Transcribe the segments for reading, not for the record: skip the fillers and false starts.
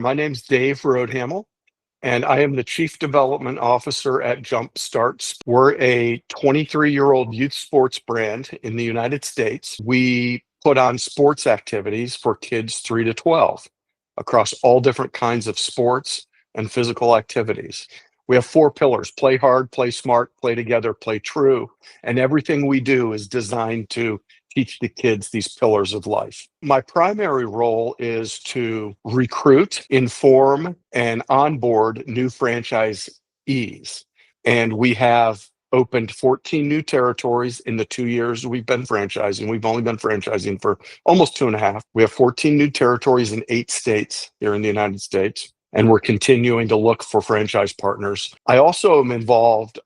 My name's Dave Rhodehamel, and I am the Chief Development Officer at Jumpstart. We're a 23-year-old youth sports brand in the United States. We put on sports activities for kids 3 to 12 across all different kinds of sports and physical activities. We have 4 pillars: play hard, play smart, play together, play true. And everything we do is designed to teach the kids these pillars of life. My primary role is to recruit, inform, and onboard new franchisees. And we have opened 14 new territories in the 2 years we've been franchising. We've only been franchising for almost 2.5. We have 14 new territories in 8 states here in the United States, and we're continuing to look for franchise partners. I also am involved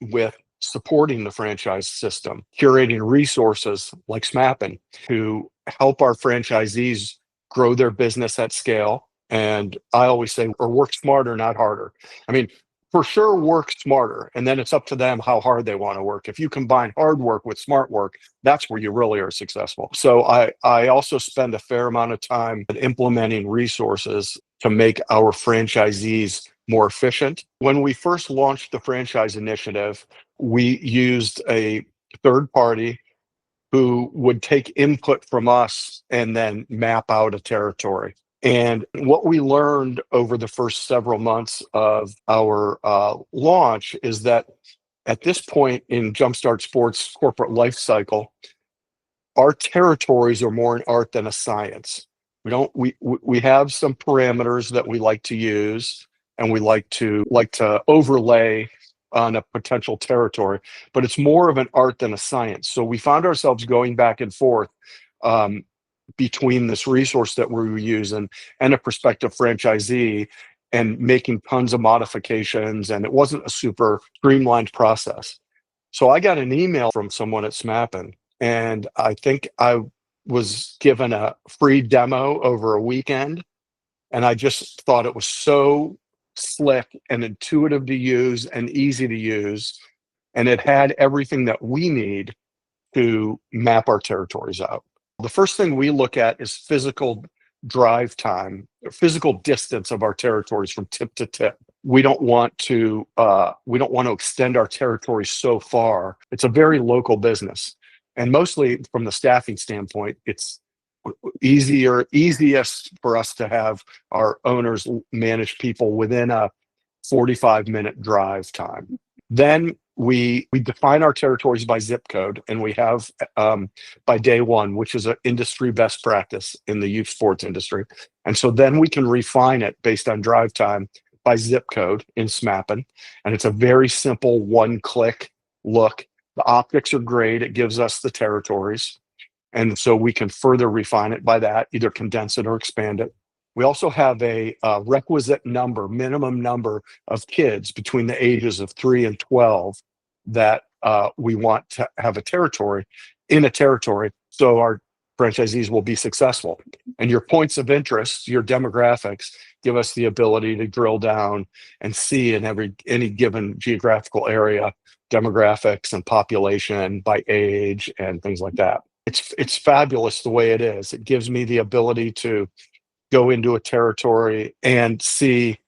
with supporting the franchise system, curating resources like Smappen to help our franchisees grow their business at scale. And I always say, or work smarter, not harder. I mean, for sure, work smarter, and then it's up to them how hard they want to work. If you combine hard work with smart work, that's where you really are successful. So I also spend a fair amount of time implementing resources to make our franchisees more efficient. When we first launched the franchise initiative, we used a third party who would take input from us and then map out a territory. And what we learned over the first several months of our launch is that at this point in Jumpstart Sports' corporate life cycle, our territories are more an art than a science. We have some parameters that we like to use, and we like to overlay on a potential territory, but it's more of an art than a science. So we found ourselves going back and forth between this resource that we were using and a prospective franchisee, and making tons of modifications, and it wasn't a super streamlined process. So I got an email from someone at Smappen, and I think I was given a free demo over a weekend, and I just thought it was so slick and intuitive to use and easy to use, and it had everything that we need to map our territories out. The first thing we look at is physical drive time, physical distance of our territories from tip to tip. We don't want to extend our territory so far. It's a very local business, and mostly from the staffing standpoint, it's easiest for us to have our owners manage people within a 45-minute drive time. Then we define our territories by zip code, and we have by day one, which is an industry best practice in the youth sports industry. And so then we can refine it based on drive time by zip code in Smappen. And it's a very simple one-click look. The optics are great. It gives us the territories. And so we can further refine it by that, either condense it or expand it. We also have a requisite number, minimum number of kids between the ages of 3 and 12 that we want to have a territory, so our franchisees will be successful. And your points of interest, your demographics, give us the ability to drill down and see in any given geographical area demographics and population by age and things like that. It's fabulous the way it is. It gives me the ability to go into a territory and see,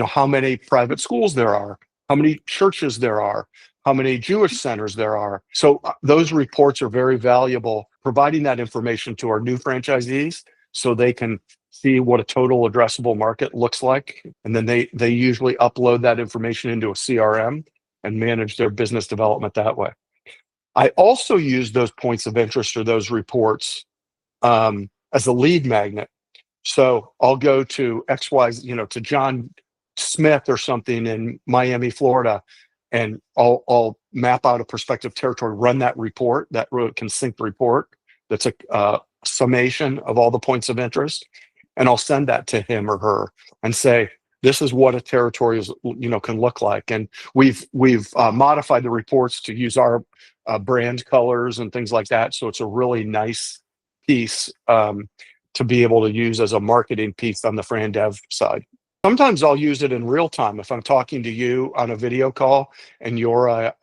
how many private schools there are, how many churches there are, how many Jewish centers there are. So those reports are very valuable, providing that information to our new franchisees so they can see what a total addressable market looks like. And then they usually upload that information into a CRM and manage their business development that way. I also use those points of interest or those reports as a lead magnet. So I'll go to XY, to John Smith or something in Miami, Florida, and I'll map out a prospective territory, run that report, that succinct report that's a summation of all the points of interest, and I'll send that to him or her and say, this is what a territory is, can look like. And we've modified the reports to use our brand colors and things like that. So it's a really nice piece to be able to use as a marketing piece on the Fran Dev side. Sometimes I'll use it in real time. If I'm talking to you on a video call and you're a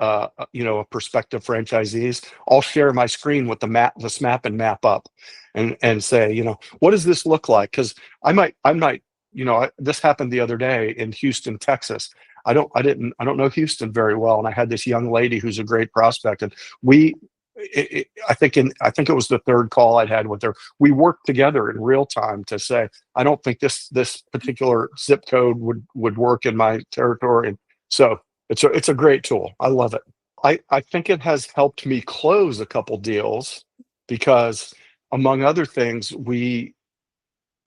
prospective franchisees, I'll share my screen with the Smappen map up and say, what does this look like? Because I might This happened the other day in Houston, Texas. I don't know Houston very well, and I had this young lady who's a great prospect, and I think it was the third call I'd had with her. We worked together in real time to say, I don't think this particular zip code would work in my territory, and so it's a great tool. I love it. I think it has helped me close a couple deals because, among other things, we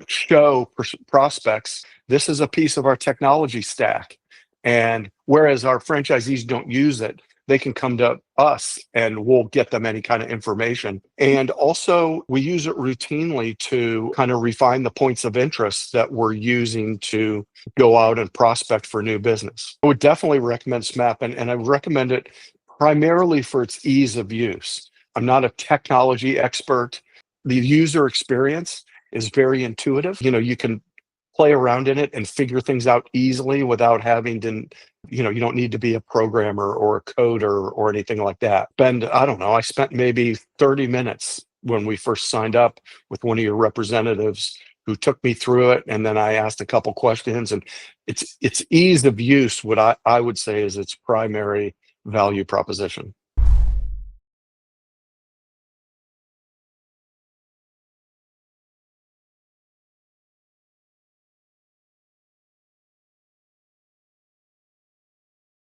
show prospects this is a piece of our technology stack. And whereas our franchisees don't use it, they can come to us and we'll get them any kind of information. And also, we use it routinely to kind of refine the points of interest that we're using to go out and prospect for new business. I would definitely recommend Smappen, and I recommend it primarily for its ease of use. I'm not a technology expert. The user experience is very intuitive. You can play around in it and figure things out easily without having to, you don't need to be a programmer or a coder or anything like that. And I don't know, I spent maybe 30 minutes when we first signed up with one of your representatives who took me through it. And then I asked a couple questions, and it's ease of use, what I would say is its primary value proposition.